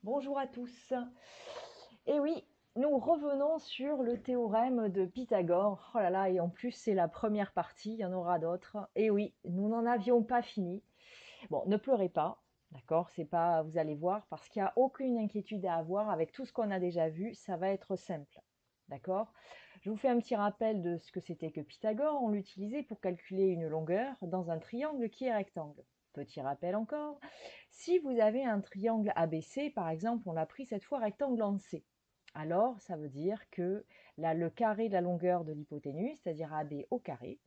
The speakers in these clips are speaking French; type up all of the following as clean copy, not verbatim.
Bonjour à tous. Et oui, nous revenons sur le théorème de Pythagore. Oh là là, et en plus c'est la première partie, il y en aura d'autres. Et oui, nous n'en avions pas fini. Bon, ne pleurez pas, d'accord? C'est pas, vous allez voir, parce qu'il n'y a aucune inquiétude à avoir avec tout ce qu'on a déjà vu, ça va être simple. D'accord? Je vous fais un petit rappel de ce que c'était que Pythagore. On l'utilisait pour calculer une longueur dans un triangle qui est rectangle. Petit rappel encore, si vous avez un triangle ABC, par exemple, on l'a pris cette fois rectangle en C. Alors, ça veut dire que le carré de la longueur de l'hypoténuse, c'est-à-dire AB au carré,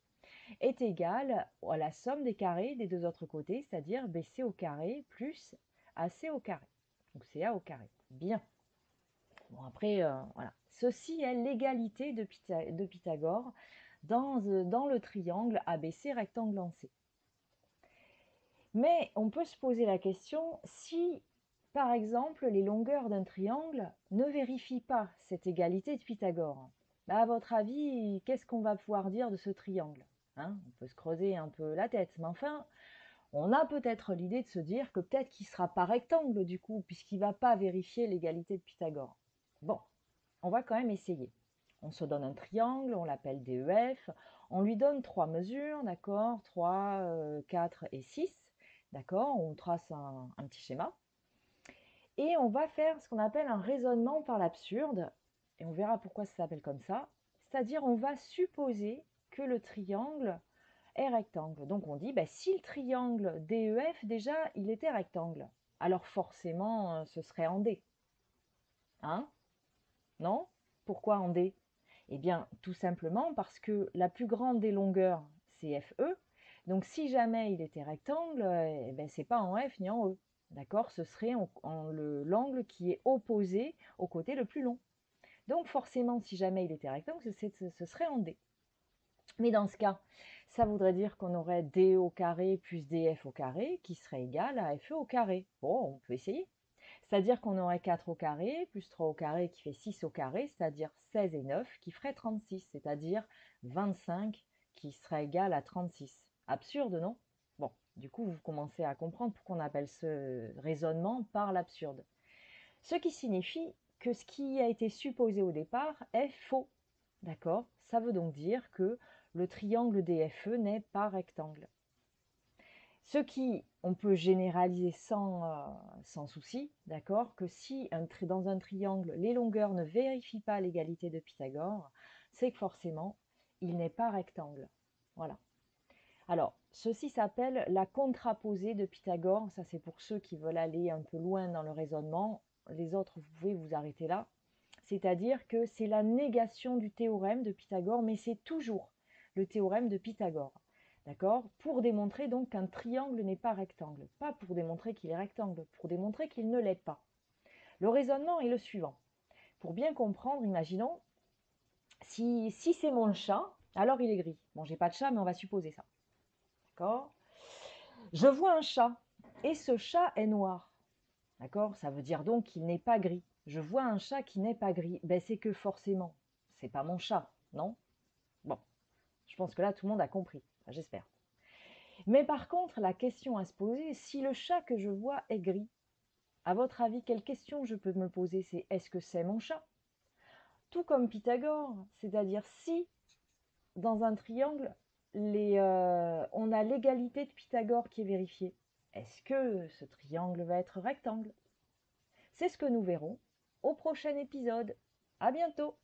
est égal à la somme des carrés des deux autres côtés, c'est-à-dire BC au carré plus AC au carré. Donc CA au carré. Bien. Bon, après, voilà. Ceci est l'égalité de Pythagore dans le triangle ABC rectangle en C. Mais on peut se poser la question si, par exemple, les longueurs d'un triangle ne vérifient pas cette égalité de Pythagore. À votre avis, qu'est-ce qu'on va pouvoir dire de ce triangle? On peut se creuser un peu la tête, mais enfin, on a peut-être l'idée de se dire que peut-être qu'il ne sera pas rectangle du coup, puisqu'il ne va pas vérifier l'égalité de Pythagore. Bon, on va quand même essayer. On se donne un triangle, on l'appelle DEF, on lui donne trois mesures, d'accord, 3, 4 et 6, d'accord, on trace un petit schéma, et on va faire ce qu'on appelle un raisonnement par l'absurde, et on verra pourquoi ça s'appelle comme ça, c'est-à-dire on va supposer que le triangle est rectangle. Donc on dit, si le triangle DEF, déjà, il était rectangle, alors forcément, ce serait en D. Hein? Non? Pourquoi en D? Eh bien, tout simplement parce que la plus grande des longueurs, c'est FE. Donc, si jamais il était rectangle, c'est pas en F ni en E. D'accord? Ce serait l'angle qui est opposé au côté le plus long. Donc, forcément, si jamais il était rectangle, ce serait en D. Mais dans ce cas, ça voudrait dire qu'on aurait DE au carré plus DF au carré qui serait égal à FE au carré. Bon, on peut essayer. C'est-à-dire qu'on aurait 4 au carré, plus 3 au carré qui fait 6 au carré, c'est-à-dire 16 et 9 qui ferait 36, c'est-à-dire 25 qui serait égal à 36. Absurde, non? Bon, du coup, vous commencez à comprendre pourquoi on appelle ce raisonnement par l'absurde. Ce qui signifie que ce qui a été supposé au départ est faux. D'accord? Ça veut donc dire que le triangle DFE n'est pas rectangle. Ce qui, on peut généraliser sans souci, d'accord, que si dans un triangle, les longueurs ne vérifient pas l'égalité de Pythagore, c'est que forcément, il n'est pas rectangle. Voilà. Alors, ceci s'appelle la contraposée de Pythagore. Ça, c'est pour ceux qui veulent aller un peu loin dans le raisonnement. Les autres, vous pouvez vous arrêter là. C'est-à-dire que c'est la négation du théorème de Pythagore, mais c'est toujours le théorème de Pythagore. D'accord? Pour démontrer donc qu'un triangle n'est pas rectangle. Pas pour démontrer qu'il est rectangle, pour démontrer qu'il ne l'est pas. Le raisonnement est le suivant. Pour bien comprendre, imaginons, si c'est mon chat, alors il est gris. Bon, j'ai pas de chat, mais on va supposer ça. D'accord? Je vois un chat, et ce chat est noir. D'accord? Ça veut dire donc qu'il n'est pas gris. Je vois un chat qui n'est pas gris. C'est que forcément, c'est pas mon chat, non? Bon, je pense que là, tout le monde a compris. Enfin, j'espère. Mais par contre, la question à se poser, si le chat que je vois est gris, à votre avis, quelle question je peux me poser? C'est est-ce que c'est mon chat? Tout comme Pythagore, c'est-à-dire si dans un triangle, on a l'égalité de Pythagore qui est vérifiée, est-ce que ce triangle va être rectangle? C'est ce que nous verrons au prochain épisode. À bientôt!